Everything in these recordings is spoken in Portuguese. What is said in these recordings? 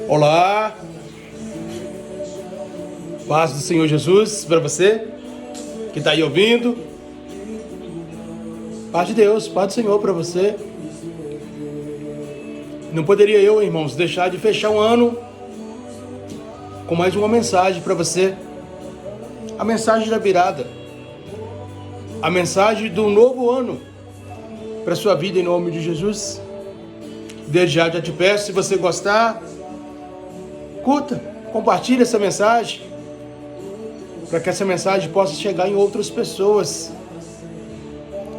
Olá, paz do Senhor Jesus para você que está aí ouvindo. Paz de Deus, paz do Senhor para você. Não poderia eu, irmãos, deixar de fechar um ano com mais uma mensagem para você. A mensagem da virada, a mensagem do novo ano para sua vida em nome de Jesus. Desde já te peço, se você gostar, curta, compartilhe essa mensagem, para que essa mensagem possa chegar em outras pessoas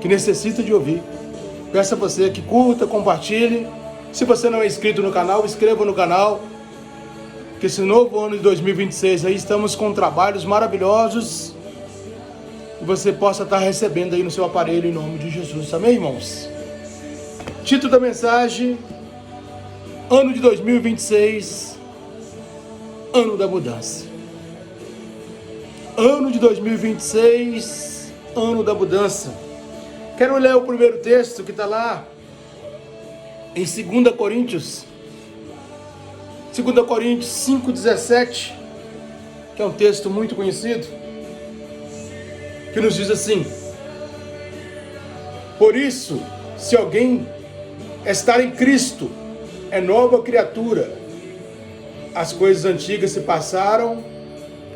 que necessitam de ouvir. Peço a você que curta, compartilhe. Se você não é inscrito no canal, inscreva no canal. Que esse novo ano de 2026 aí estamos com trabalhos maravilhosos e você possa estar recebendo aí no seu aparelho em nome de Jesus. Amém, irmãos? Título da mensagem: Ano de 2026, ano da mudança. Ano de 2026, ano da mudança. Quero ler o primeiro texto que está lá em 2 Coríntios 5,17, que é um texto muito conhecido, que nos diz assim: por isso, se alguém estar em Cristo, é nova criatura, as coisas antigas se passaram,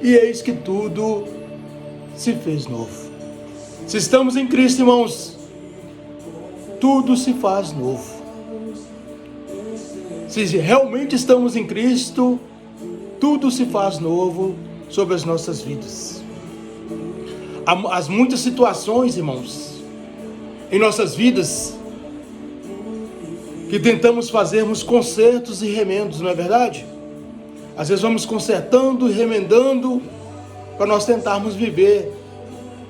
e eis que tudo se fez novo. Se estamos em Cristo, irmãos, tudo se faz novo. Se realmente estamos em Cristo, tudo se faz novo sobre as nossas vidas. Há muitas situações, irmãos, em nossas vidas, que tentamos fazermos consertos e remendos, não é verdade? Às vezes vamos consertando e remendando para nós tentarmos viver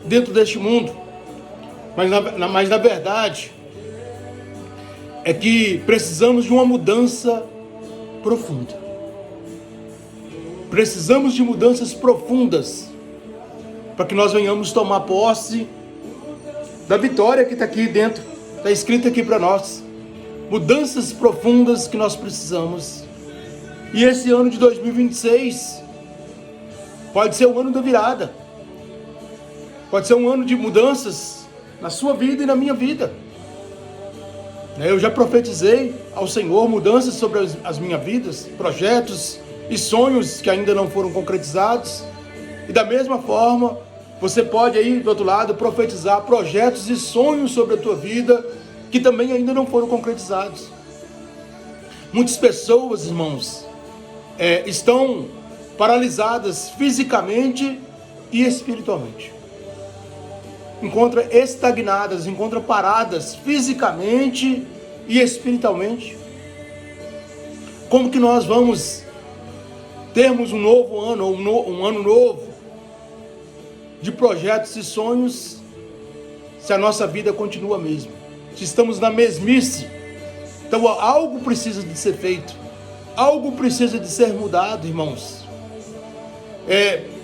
dentro deste mundo. Mas na verdade é que precisamos de uma mudança profunda. Precisamos de mudanças profundas para que nós venhamos tomar posse da vitória que está aqui dentro, está escrita aqui para nós. Mudanças profundas que nós precisamos. E esse ano de 2026 pode ser o ano da virada. Pode ser um ano de mudanças na sua vida e na minha vida. Eu já profetizei ao Senhor mudanças sobre as minhas vidas, projetos e sonhos que ainda não foram concretizados. E da mesma forma, você pode aí do outro lado profetizar projetos e sonhos sobre a tua vida que também ainda não foram concretizados. Muitas pessoas, irmãos, estão paralisadas fisicamente e espiritualmente. Encontra estagnadas, encontra paradas fisicamente e espiritualmente. Como que nós vamos termos um novo ano, ou um ano novo de projetos e sonhos, se a nossa vida continua a mesma? Se estamos na mesmice, então algo precisa de ser feito, algo precisa de ser mudado, irmãos.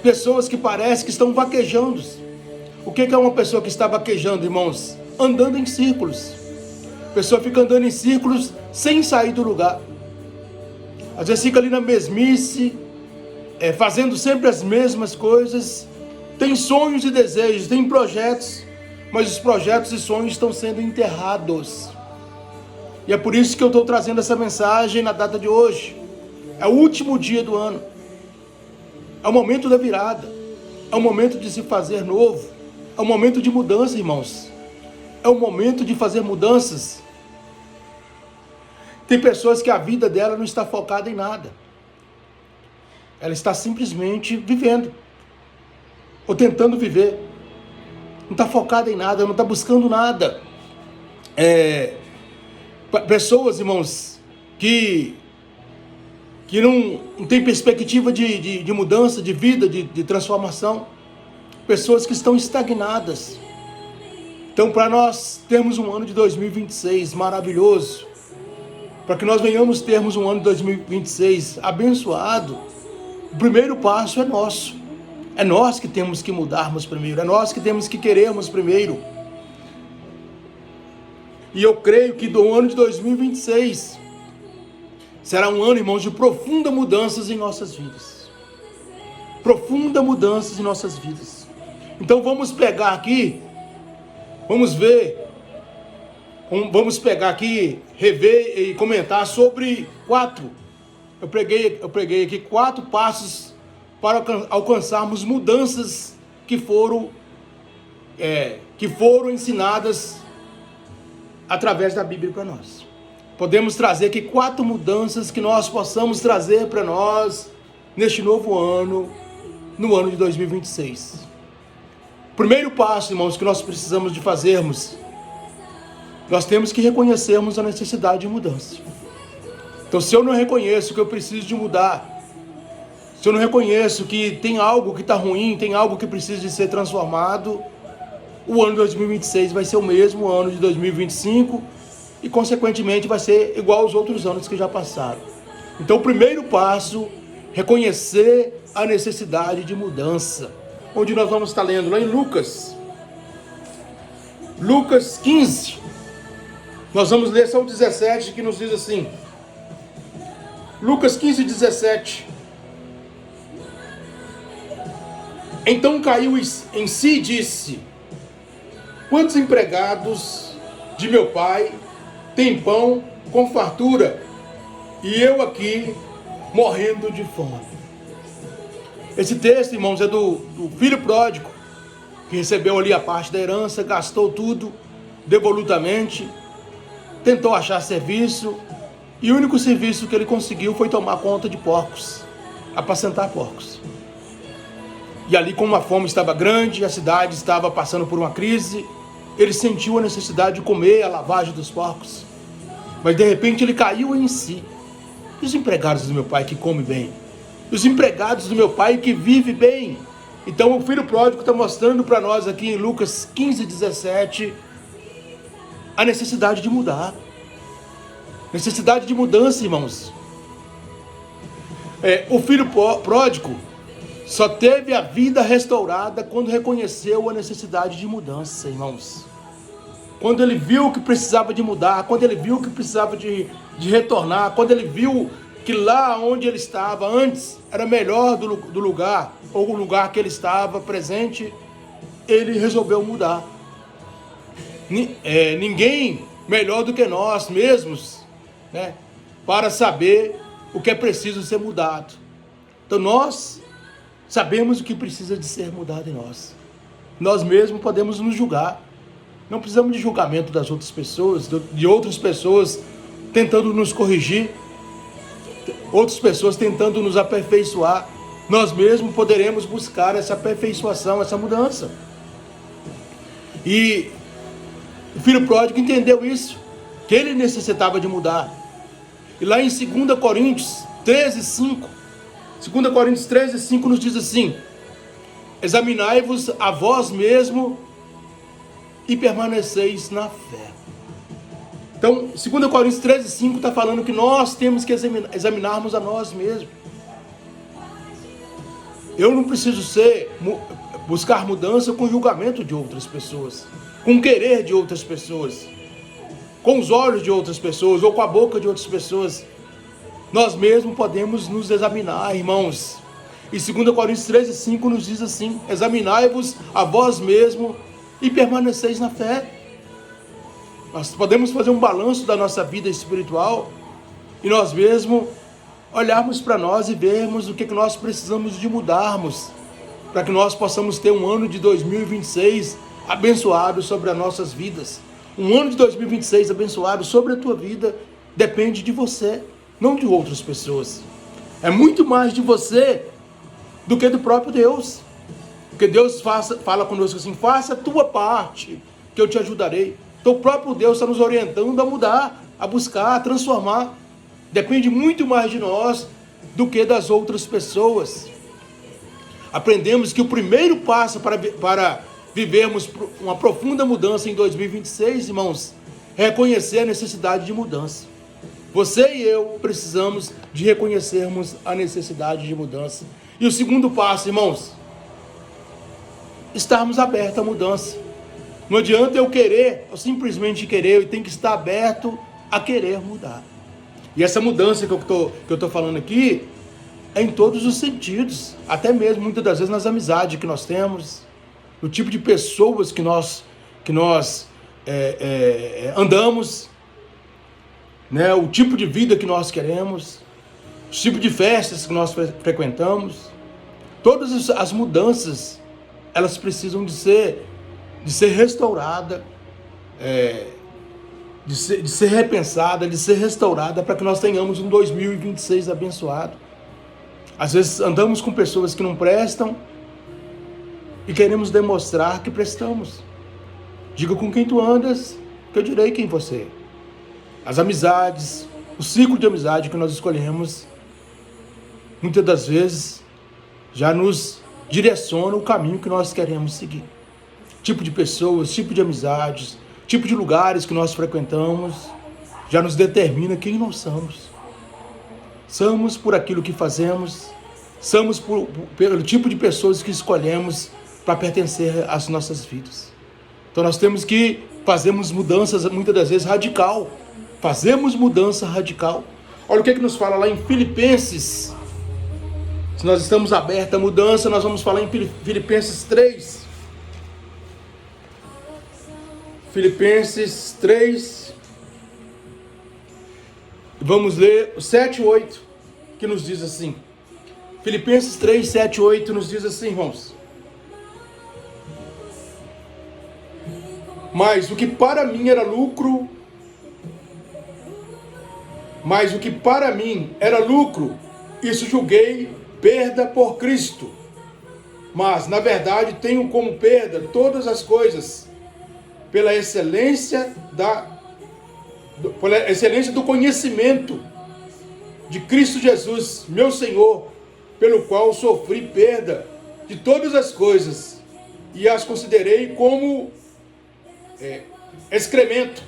Pessoas que parecem que estão vaquejando. O que é uma pessoa que está vaquejando, irmãos? Andando em círculos. A pessoa fica andando em círculos sem sair do lugar. Às vezes fica ali na mesmice, fazendo sempre as mesmas coisas. Tem sonhos e desejos, tem projetos, mas os projetos e sonhos estão sendo enterrados. E é por isso que eu estou trazendo essa mensagem na data de hoje. É o último dia do ano. É o momento da virada. É o momento de se fazer novo. É o momento de mudança, irmãos. É o momento de fazer mudanças. Tem pessoas que a vida dela não está focada em nada. Ela está simplesmente vivendo. Ou tentando viver. Não está focada em nada, não está buscando nada. Pessoas, irmãos, que não tem perspectiva de mudança, de vida, de transformação. Pessoas que estão estagnadas. Então, para nós termos um ano de 2026 maravilhoso, para que nós venhamos termos um ano de 2026 abençoado, o primeiro passo é nosso. É nós que temos que mudarmos primeiro, é nós que temos que querermos primeiro. E eu creio que do ano de 2026 será um ano, irmãos, de profundas mudanças em nossas vidas. Profundas mudanças em nossas vidas. Então vamos pegar aqui, vamos pegar aqui, rever e comentar sobre eu preguei aqui 4 passos para alcançarmos mudanças que foram ensinadas através da Bíblia para nós. Podemos trazer aqui 4 mudanças que nós possamos trazer para nós neste novo ano, no ano de 2026. Primeiro passo, irmãos, que nós precisamos de fazermos, nós temos que reconhecermos a necessidade de mudança. Então, se eu não reconheço que eu preciso de mudar, se eu não reconheço que tem algo que está ruim, tem algo que precisa de ser transformado, o ano de 2026 vai ser o mesmo ano de 2025 e, consequentemente, vai ser igual aos outros anos que já passaram. Então, o primeiro passo, reconhecer a necessidade de mudança. Onde nós vamos estar lendo? Lá em Lucas 15. Nós vamos ler só o 17, que nos diz assim. Lucas 15, 17. Então caiu em si e disse: quantos empregados de meu pai têm pão com fartura, e eu aqui morrendo de fome? Esse texto, irmãos, é do filho pródigo, que recebeu ali a parte da herança, gastou tudo devolutamente, tentou achar serviço, e o único serviço que ele conseguiu foi tomar conta de porcos, apacentar porcos. E ali, como a fome estava grande, a cidade estava passando por uma crise, ele sentiu a necessidade de comer a lavagem dos porcos. Mas de repente ele caiu em si. E os empregados do meu pai que comem bem? E os empregados do meu pai que vivem bem? Então o filho pródigo está mostrando para nós aqui em Lucas 15, 17, a necessidade de mudar. Necessidade de mudança, irmãos. O filho pródigo só teve a vida restaurada quando reconheceu a necessidade de mudança, irmãos. Quando ele viu que precisava de mudar, quando ele viu que precisava de retornar, quando ele viu que lá onde ele estava antes era melhor do lugar, ou o lugar que ele estava presente, ele resolveu mudar. Ninguém melhor do que nós mesmos, né, para saber o que é preciso ser mudado. Então nós sabemos o que precisa de ser mudado em nós. Nós mesmos podemos nos julgar. Não precisamos de julgamento das outras pessoas, de outras pessoas tentando nos corrigir, outras pessoas tentando nos aperfeiçoar. Nós mesmos poderemos buscar essa aperfeiçoação, essa mudança. E o filho pródigo entendeu isso, que ele necessitava de mudar. E lá em 2 Coríntios 13, 5, 2 Coríntios 13, 5 nos diz assim: examinai-vos a vós mesmo e permaneceis na fé. Então, 2 Coríntios 13, 5 está falando que nós temos que examinarmos a nós mesmos. Eu não preciso buscar mudança com julgamento de outras pessoas, com querer de outras pessoas, com os olhos de outras pessoas ou com a boca de outras pessoas. Nós mesmos podemos nos examinar, irmãos. E 2 Coríntios 13, 5 nos diz assim: examinai-vos a vós mesmo e permaneceis na fé. Nós podemos fazer um balanço da nossa vida espiritual e nós mesmos olharmos para nós e vermos o que nós precisamos de mudarmos, para que nós possamos ter um ano de 2026 abençoado sobre as nossas vidas. Um ano de 2026 abençoado sobre a tua vida depende de você, não de outras pessoas. É muito mais de você do que do próprio Deus. Porque Deus fala conosco assim: faça a tua parte, que eu te ajudarei. Então o próprio Deus está nos orientando a mudar, a buscar, a transformar. Depende muito mais de nós do que das outras pessoas. Aprendemos que o primeiro passo para vivermos uma profunda mudança em 2026, irmãos, é reconhecer a necessidade de mudança. Você e eu precisamos de reconhecermos a necessidade de mudança. E o segundo passo, irmãos, estarmos abertos à mudança. Não adianta eu simplesmente querer, eu tenho que estar aberto a querer mudar. E essa mudança que eu tô falando aqui é em todos os sentidos, até mesmo muitas das vezes nas amizades que nós temos, no tipo de pessoas que nós andamos, né? O tipo de vida que nós queremos, o tipo de festas que nós frequentamos. Todas as mudanças, elas precisam de ser restaurada, de ser repensada, de ser restaurada, para que nós tenhamos um 2026 abençoado. Às vezes andamos com pessoas que não prestam e queremos demonstrar que prestamos. Diga com quem tu andas, que eu direi quem você é. As amizades, o ciclo de amizade que nós escolhemos, muitas das vezes já nos direciona o caminho que nós queremos seguir. Tipo de pessoas, tipo de amizades, tipo de lugares que nós frequentamos, já nos determina quem nós somos. Somos por aquilo que fazemos, somos pelo tipo de pessoas que escolhemos para pertencer às nossas vidas. Então nós temos que fazermos mudanças, muitas das vezes radical. Fazemos mudança radical. Olha o que nos fala lá em Filipenses. Se nós estamos abertos à mudança, nós vamos falar em Filipenses 3. Filipenses 3. Vamos ler o 7 e 8, que nos diz assim. Filipenses 3, 7 e 8 nos diz assim, irmãos. Mas o que para mim era lucro, isso julguei perda por Cristo. Mas, na verdade, tenho como perda todas as coisas, pela excelência do conhecimento de Cristo Jesus, meu Senhor, pelo qual sofri perda de todas as coisas e as considerei como excremento,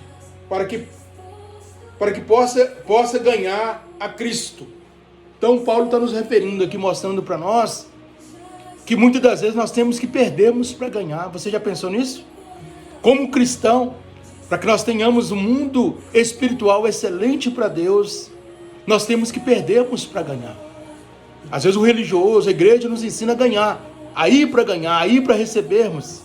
para que possa ganhar a Cristo. Então Paulo está nos referindo aqui, mostrando para nós que muitas das vezes nós temos que perdermos para ganhar. Você já pensou nisso? Como cristão, para que nós tenhamos um mundo espiritual excelente para Deus, nós temos que perdermos para ganhar. Às vezes o religioso, a igreja nos ensina a ganhar, a ir para ganhar, a ir para recebermos.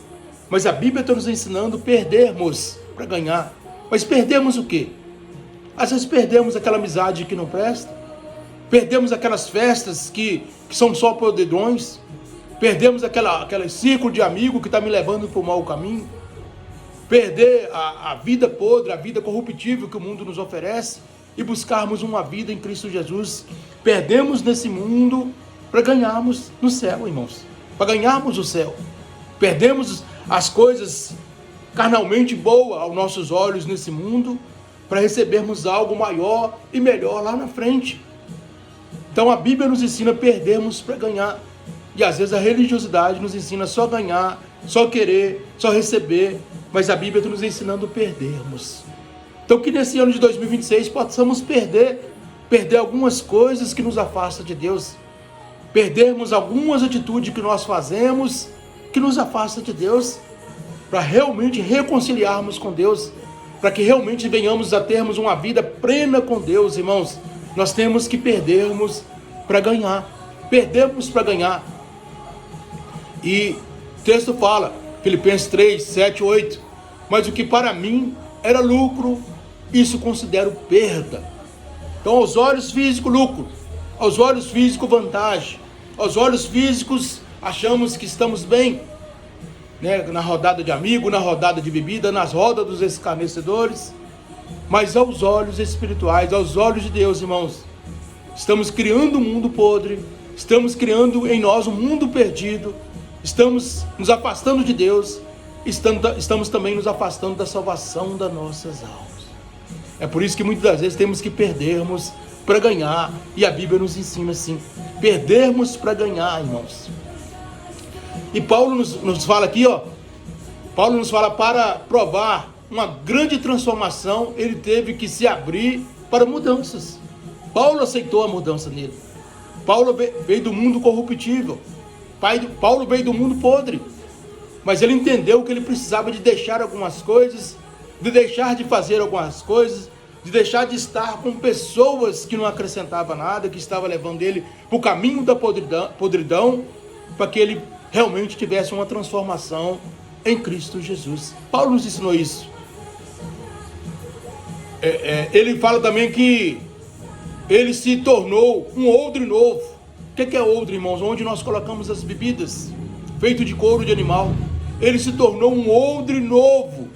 Mas a Bíblia está nos ensinando a perdermos para ganhar. Mas perdemos o quê? Às vezes perdemos aquela amizade que não presta, perdemos aquelas festas que são só podridões, perdemos aquele ciclo de amigo que está me levando para o mau caminho, perder a vida podre, a vida corruptível que o mundo nos oferece e buscarmos uma vida em Cristo Jesus. Perdemos nesse mundo para ganharmos no céu, irmãos, para ganharmos o céu. Perdemos as coisas carnalmente boas aos nossos olhos nesse mundo para recebermos algo maior e melhor lá na frente. Então a Bíblia nos ensina a perdermos para ganhar. E às vezes a religiosidade nos ensina só ganhar, só querer, só receber. Mas a Bíblia está nos ensinando a perdermos. Então que nesse ano de 2026 possamos perder algumas coisas que nos afastam de Deus. Perdermos algumas atitudes que nós fazemos que nos afastam de Deus. Para realmente reconciliarmos com Deus. Para que realmente venhamos a termos uma vida plena com Deus, irmãos. Nós temos que perdermos para ganhar. Perdermos para ganhar. E o texto fala, Filipenses 3, 7, 8. Mas o que para mim era lucro, isso considero perda. Então, aos olhos físicos, lucro. Aos olhos físicos, vantagem. Aos olhos físicos, achamos que estamos bem. Né? Na rodada de amigo, na rodada de bebida, nas rodas dos escarnecedores. Mas aos olhos espirituais, aos olhos de Deus, irmãos, estamos criando um mundo podre, estamos criando em nós um mundo perdido, estamos nos afastando de Deus, estamos também nos afastando da salvação das nossas almas. É por isso que muitas das vezes temos que perdermos para ganhar, e a Bíblia nos ensina assim, perdermos para ganhar, irmãos. E Paulo nos fala aqui, Paulo nos fala, para provar uma grande transformação, ele teve que se abrir para mudanças. Paulo aceitou a mudança nele. Paulo veio do mundo corruptível. Paulo veio do mundo podre. Mas ele entendeu que ele precisava de deixar algumas coisas, de deixar de fazer algumas coisas, de deixar de estar com pessoas que não acrescentavam nada, que estavam levando ele para o caminho da podridão, para que ele realmente tivesse uma transformação em Cristo Jesus. Paulo nos ensinou isso. Ele fala também que ele se tornou um odre novo. O que é odre, irmãos? Onde nós colocamos as bebidas, feito de couro de animal. Ele se tornou um odre novo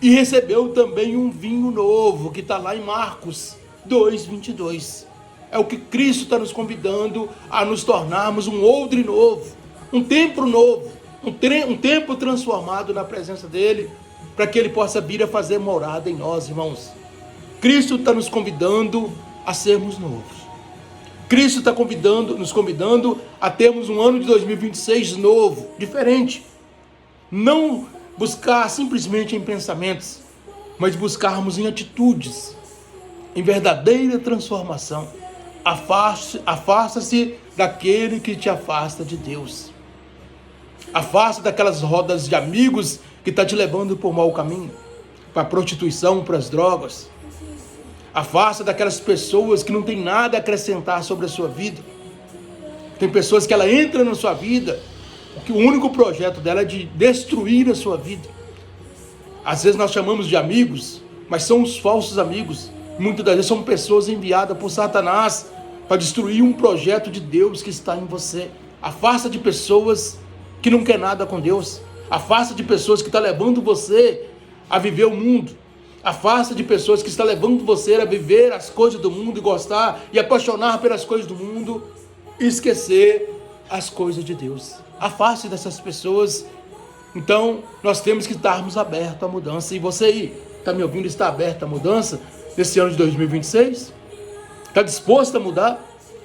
e recebeu também um vinho novo, que está lá em Marcos 2:22. É o que Cristo está nos convidando a nos tornarmos um odre novo, um templo novo, um templo transformado na presença dele, para que ele possa vir a fazer morada em nós, irmãos. Cristo está nos convidando a sermos novos. Cristo está nos convidando a termos um ano de 2026 novo, diferente. Não buscar simplesmente em pensamentos, mas buscarmos em atitudes, em verdadeira transformação. Afasta-se daquele que te afasta de Deus. Afasta daquelas rodas de amigos que está te levando por mau caminho, para a prostituição, para as drogas. Afasta daquelas pessoas que não tem nada a acrescentar sobre a sua vida. Tem pessoas que ela entra na sua vida, que o único projeto dela é de destruir a sua vida. Às vezes nós chamamos de amigos, mas são os falsos amigos. Muitas das vezes são pessoas enviadas por Satanás para destruir um projeto de Deus que está em você. Afasta de pessoas que não quer nada com Deus. Afasta de pessoas que estão levando você a viver o mundo. Afasta de pessoas que estão levando você a viver as coisas do mundo e gostar e apaixonar pelas coisas do mundo e esquecer as coisas de Deus. Afaste dessas pessoas. Então, nós temos que estarmos abertos à mudança. E você aí, está me ouvindo, está aberto à mudança nesse ano de 2026? Está disposto a mudar?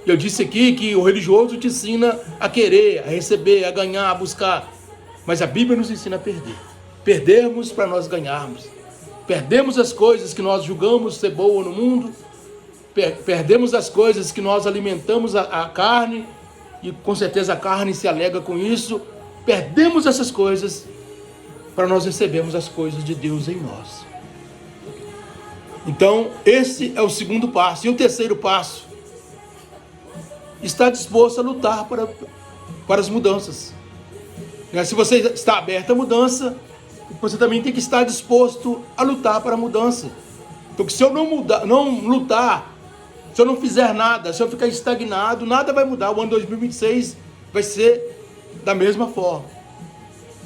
Eu disse aqui que o religioso te ensina a querer, a receber, a ganhar, a buscar. Mas a Bíblia nos ensina a perder. Perdermos para nós ganharmos. Perdemos as coisas que nós julgamos ser boas no mundo. Perdemos as coisas que nós alimentamos a carne. E com certeza a carne se alega com isso. Perdemos essas coisas para nós recebermos as coisas de Deus em nós. Então, esse é o segundo passo. E o terceiro passo, está disposto a lutar para as mudanças. Se você está aberto à mudança, você também tem que estar disposto a lutar para a mudança. Porque se eu não lutar, se eu não fizer nada, se eu ficar estagnado, nada vai mudar. O ano 2026 vai ser da mesma forma.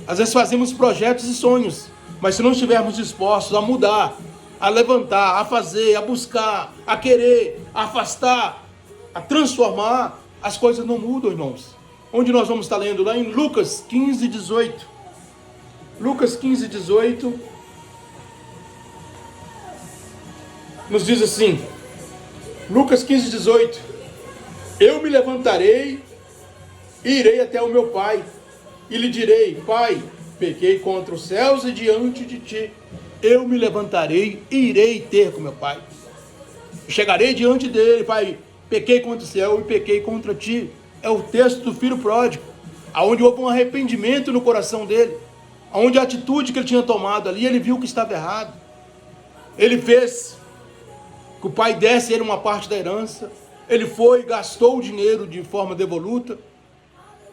Às vezes fazemos projetos e sonhos, mas se não estivermos dispostos a mudar, a levantar, a fazer, a buscar, a querer, a afastar, a transformar, as coisas não mudam, irmãos. Onde nós vamos estar lendo? Lá em Lucas 15:18. Lucas 15:18 nos diz assim, Lucas 15:18: Eu me levantarei e irei até o meu pai, e lhe direi: Pai, pequei contra os céus e diante de ti. Eu me levantarei e irei ter com meu pai. Chegarei diante dele: Pai, pequei contra o céu e pequei contra ti. É o texto do filho pródigo, aonde houve um arrependimento no coração dele, aonde a atitude que ele tinha tomado ali, ele viu que estava errado. Ele fez que o pai desse ele uma parte da herança. Ele foi e gastou o dinheiro de forma devoluta,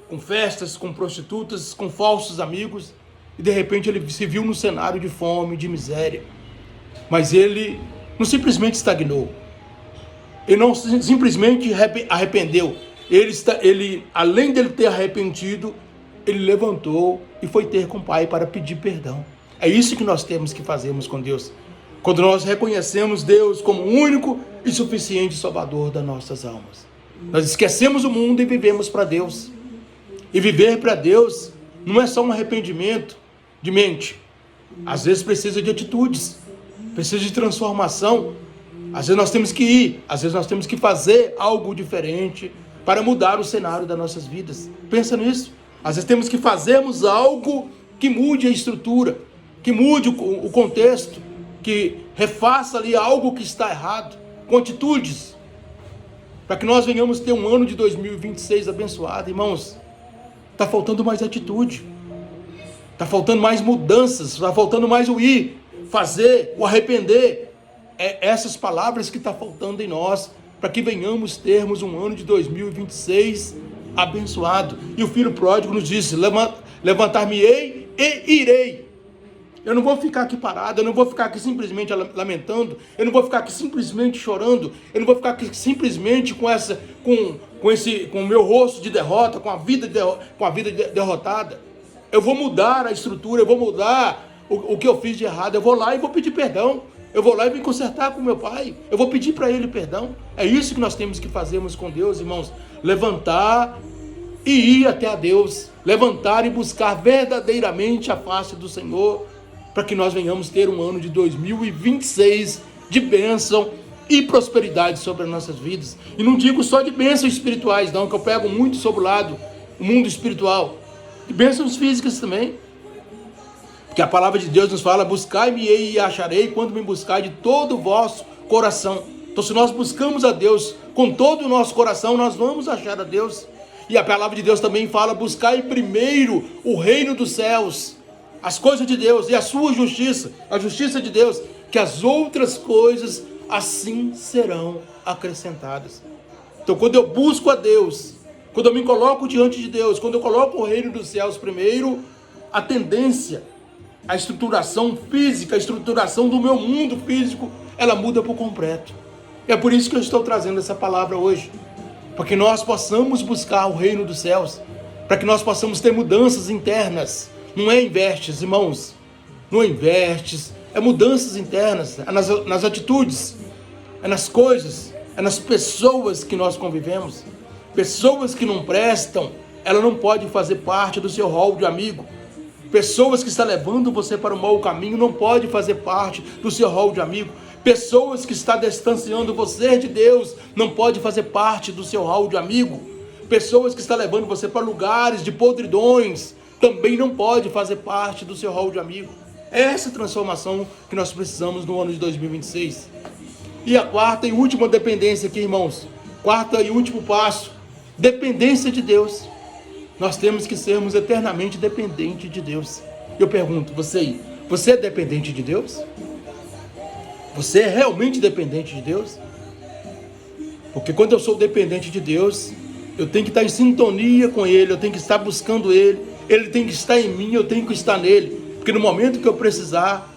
com festas, com prostitutas, com falsos amigos, e de repente ele se viu no cenário de fome, de miséria. Mas ele não simplesmente estagnou, ele não simplesmente arrependeu, ele além dele ter arrependido, ele levantou e foi ter com o pai para pedir perdão. É isso que nós temos que fazermos com Deus, quando nós reconhecemos Deus como o único e suficiente Salvador das nossas almas. Nós esquecemos o mundo e vivemos para Deus. E viver para Deus não é só um arrependimento de mente. Às vezes precisa de atitudes, precisa de transformação. Às vezes nós temos que ir, às vezes nós temos que fazer algo diferente para mudar o cenário das nossas vidas. Pensa nisso. Às vezes temos que fazermos algo que mude a estrutura, que mude o contexto, que refaça ali algo que está errado, com atitudes, para que nós venhamos ter um ano de 2026 abençoado. Irmãos, está faltando mais atitude, está faltando mais mudanças, está faltando mais o ir, fazer, o arrepender, essas palavras que estão faltando em nós, para que venhamos termos um ano de 2026 abençoado. E o filho pródigo nos disse: levantar-me-ei e irei. Eu não vou ficar aqui parado, eu não vou ficar aqui simplesmente lamentando, eu não vou ficar aqui simplesmente chorando, eu não vou ficar aqui simplesmente com o meu rosto de derrota, com a vida derrotada. Eu vou mudar a estrutura, eu vou mudar o que eu fiz de errado, eu vou lá e vou pedir perdão. Eu vou lá e vou consertar com meu pai. Eu vou pedir para ele perdão. É isso que nós temos que fazermos com Deus, irmãos. Levantar e ir até a Deus. Levantar e buscar verdadeiramente a face do Senhor, para que nós venhamos ter um ano de 2026 de bênção e prosperidade sobre as nossas vidas. E não digo só de bênçãos espirituais, não, que eu pego muito sobre o lado, o mundo espiritual. E bênçãos físicas também. Porque a palavra de Deus nos fala: buscai-me-ei e acharei, quando me buscar de todo o vosso coração. Então, se nós buscamos a Deus com todo o nosso coração, nós vamos achar a Deus. E a palavra de Deus também fala: buscai primeiro o reino dos céus, as coisas de Deus e a sua justiça, a justiça de Deus, que as outras coisas assim serão acrescentadas. Então, quando eu busco a Deus, quando eu me coloco diante de Deus, quando eu coloco o reino dos céus primeiro, a tendência, a estruturação física, a estruturação do meu mundo físico, ela muda por completo. É por isso que eu estou trazendo essa palavra hoje, para que nós possamos buscar o reino dos céus, para que nós possamos ter mudanças internas. Não é investes, irmãos, não é investes, é mudanças internas, é nas atitudes, é nas coisas, é nas pessoas que nós convivemos. Pessoas que não prestam, ela não pode fazer parte do seu rol de amigo. Pessoas que estão levando você para o mau caminho não pode fazer parte do seu rol de amigo. Pessoas que estão distanciando você de Deus não pode fazer parte do seu rol de amigo. Pessoas que estão levando você para lugares de podridões também não pode fazer parte do seu rol de amigo. É essa transformação que nós precisamos no ano de 2026. E a quarta e última dependência aqui, irmãos. Quarta e último passo. Dependência de Deus. Nós temos que sermos eternamente dependentes de Deus. Eu pergunto, você é dependente de Deus? Você é realmente dependente de Deus? Porque quando eu sou dependente de Deus, eu tenho que estar em sintonia com Ele, eu tenho que estar buscando Ele, Ele tem que estar em mim, eu tenho que estar nele. Porque no momento que eu precisar,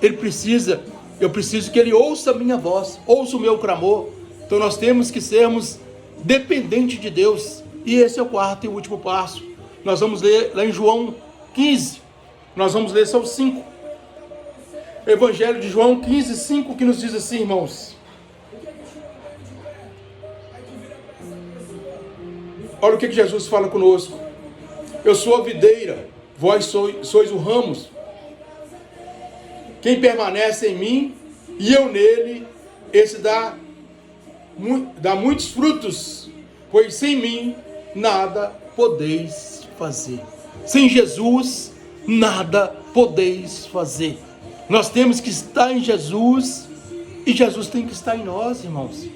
eu preciso que Ele ouça a minha voz, ouça o meu clamor. Então nós temos que sermos dependentes de Deus. E esse é o quarto e último passo. Nós vamos ler lá em João 15. Nós vamos ler só os 5. Evangelho de João 15, 5, que nos diz assim, irmãos. Olha o que Jesus fala conosco. Eu sou a videira, vós sois os ramos. Quem permanece em mim e eu nele, esse dá muitos frutos, pois sem mim nada podeis fazer. Sem Jesus, nada podeis fazer. Nós temos que estar em Jesus e Jesus tem que estar em nós, irmãos.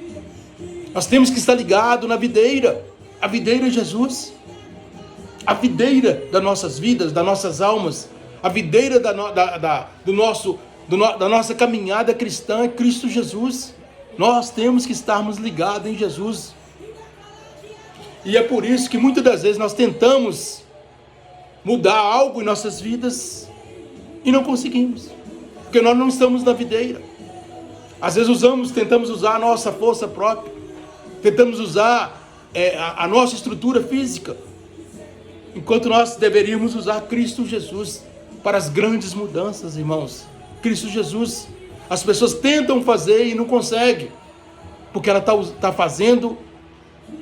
Nós temos que estar ligados na videira. A videira é Jesus. A videira das nossas vidas, das nossas almas. A videira da nossa caminhada cristã é Cristo Jesus. Nós temos que estarmos ligados em Jesus. E é por isso que muitas das vezes nós tentamos mudar algo em nossas vidas e não conseguimos, porque nós não estamos na videira. Às vezes tentamos usar a nossa força própria, tentamos usar a nossa estrutura física, enquanto nós deveríamos usar Cristo Jesus para as grandes mudanças, irmãos. Cristo Jesus. As pessoas tentam fazer e não conseguem, porque ela está fazendo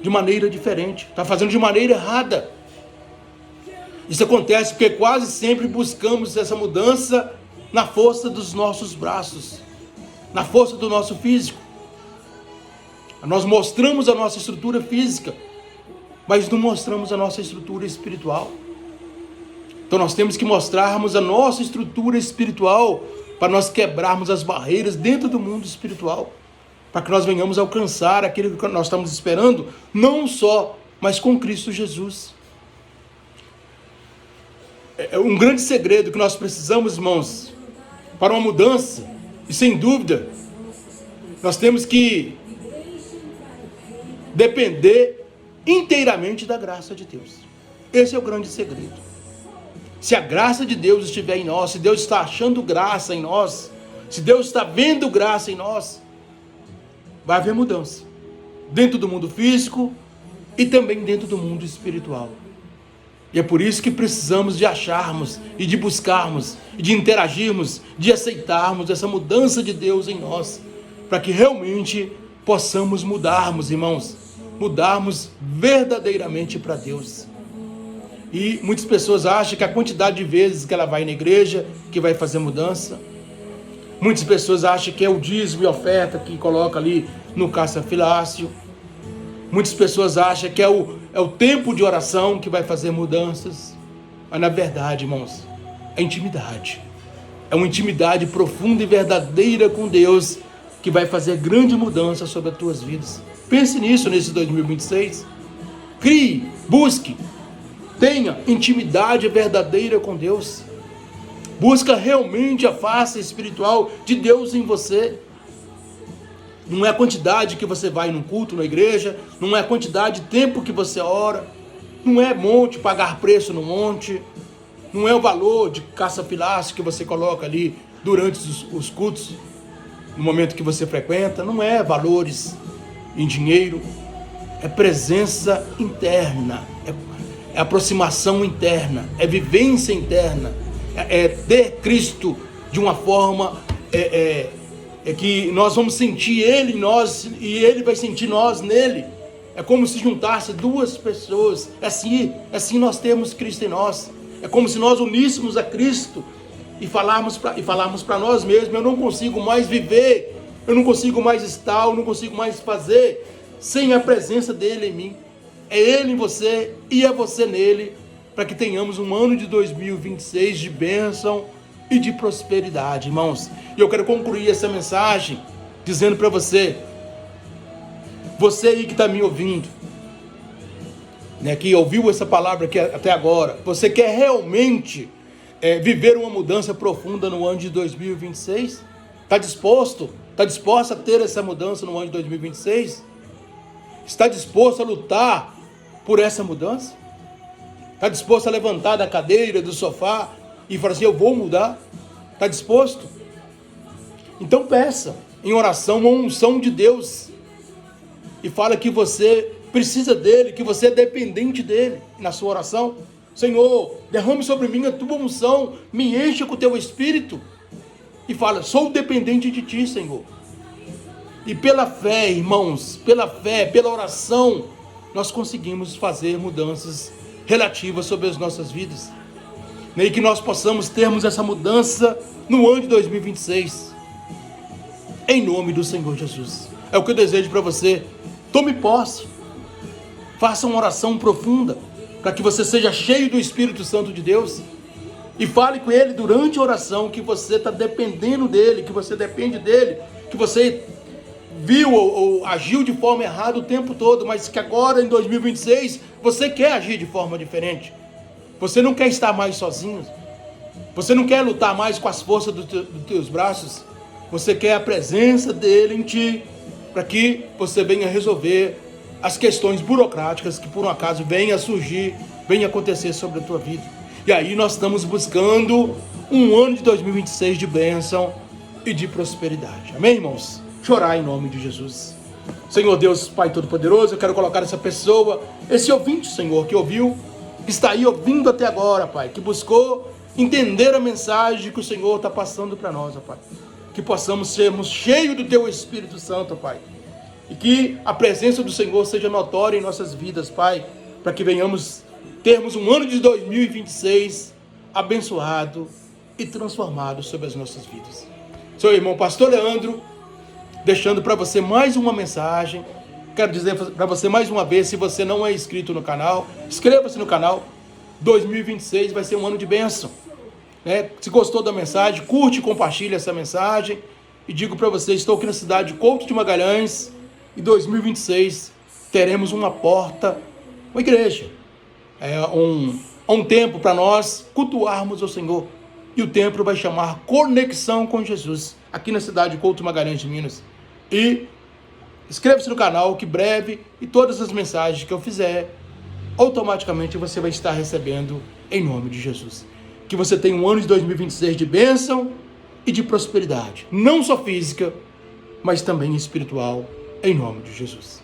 de maneira diferente, está fazendo de maneira errada. Isso acontece porque quase sempre buscamos essa mudança na força dos nossos braços, na força do nosso físico. Nós mostramos a nossa estrutura física, mas não mostramos a nossa estrutura espiritual. Então nós temos que mostrarmos a nossa estrutura espiritual para nós quebrarmos as barreiras dentro do mundo espiritual, para que nós venhamos alcançar aquilo que nós estamos esperando, não só, mas com Cristo Jesus. É um grande segredo que nós precisamos, irmãos, para uma mudança, e sem dúvida, Nós temos que depender inteiramente da graça de Deus. Esse é o grande segredo. Se a graça de Deus estiver em nós, se Deus está achando graça em nós, se Deus está vendo graça em nós, vai haver mudança. Dentro do mundo físico e também dentro do mundo espiritual. E é por isso que precisamos de acharmos e de buscarmos, e de interagirmos, de aceitarmos essa mudança de Deus em nós, para que realmente possamos mudarmos, irmãos, mudarmos verdadeiramente para Deus. E muitas pessoas acham que a quantidade de vezes que ela vai na igreja que vai fazer mudança. Muitas pessoas acham que é o dízimo e oferta que coloca ali no caça-filácio. Muitas pessoas acham que é o tempo de oração que vai fazer mudanças. Mas na verdade, irmãos, é intimidade. É uma intimidade profunda e verdadeira com Deus que vai fazer grande mudança sobre as tuas vidas. Pense nisso nesse 2026. Crie, busque, tenha intimidade verdadeira com Deus. Busca realmente a face espiritual de Deus em você. Não é a quantidade que você vai num culto, na igreja, não é a quantidade de tempo que você ora, não é monte, pagar preço no monte, não é o valor de caça-filácio que você coloca ali durante os cultos, no momento que você frequenta, não é valores em dinheiro, é presença interna, é aproximação interna, é vivência interna, é ter Cristo de uma forma que nós vamos sentir Ele em nós e Ele vai sentir nós nele. É como se juntasse duas pessoas. É assim nós temos Cristo em nós. É como se nós uníssemos a Cristo e falarmos para nós mesmos: eu não consigo mais viver, eu não consigo mais estar, eu não consigo mais fazer sem a presença dele em mim. É Ele em você e é você nele, para que tenhamos um ano de 2026 de bênção e de prosperidade, irmãos. E eu quero concluir essa mensagem dizendo para você aí que está me ouvindo, né, que ouviu essa palavra aqui até agora, você quer realmente viver uma mudança profunda no ano de 2026? Está disposta a ter essa mudança no ano de 2026? Está disposto a lutar por essa mudança? Está disposto a levantar da cadeira, do sofá e falar assim: eu vou mudar? Está disposto? Então peça em oração uma unção de Deus e fala que você precisa dele, que você é dependente dele na sua oração. Senhor, derrame sobre mim a tua unção, me encha com o teu espírito. E fala: sou dependente de ti, Senhor. E pela fé, irmãos, pela fé, pela oração, nós conseguimos fazer mudanças relativas sobre as nossas vidas. E que nós possamos termos essa mudança no ano de 2026. Em nome do Senhor Jesus. É o que eu desejo para você. Tome posse. Faça uma oração profunda, para que você seja cheio do Espírito Santo de Deus. E fale com Ele durante a oração que você está dependendo dEle, que você depende dEle, que você viu ou agiu de forma errada o tempo todo, mas que agora em 2026 você quer agir de forma diferente. Você não quer estar mais sozinho. Você não quer lutar mais com as forças dos teus braços. Você quer a presença dele em ti, para que você venha resolver as questões burocráticas que por um acaso venham a surgir, venham a acontecer sobre a tua vida. E aí nós estamos buscando um ano de 2026 de bênção e de prosperidade. Amém, irmãos? Chorar em nome de Jesus. Senhor Deus, Pai Todo-Poderoso, eu quero colocar essa pessoa, esse ouvinte, Senhor, que ouviu, que está aí ouvindo até agora, Pai, que buscou entender a mensagem que o Senhor está passando para nós, ó Pai. Que possamos sermos cheios do Teu Espírito Santo, ó Pai. E que a presença do Senhor seja notória em nossas vidas, Pai, para que venhamos termos um ano de 2026 abençoado e transformado sobre as nossas vidas. Seu irmão Pastor Leandro, deixando para você mais uma mensagem. Quero dizer para você mais uma vez, se você não é inscrito no canal, inscreva-se no canal. 2026 vai ser um ano de bênção, né? Se gostou da mensagem, curte e compartilha essa mensagem. E digo para você, estou aqui na cidade de Couto de Magalhães. Em 2026 teremos uma porta, uma igreja. Um tempo para nós cultuarmos o Senhor. E o templo vai chamar Conexão com Jesus, aqui na cidade de Couto de Magalhães de Minas. E inscreva-se no canal, que breve e todas as mensagens que eu fizer, automaticamente você vai estar recebendo em nome de Jesus. Que você tenha um ano de 2026 de bênção e de prosperidade, não só física, mas também espiritual, em nome de Jesus.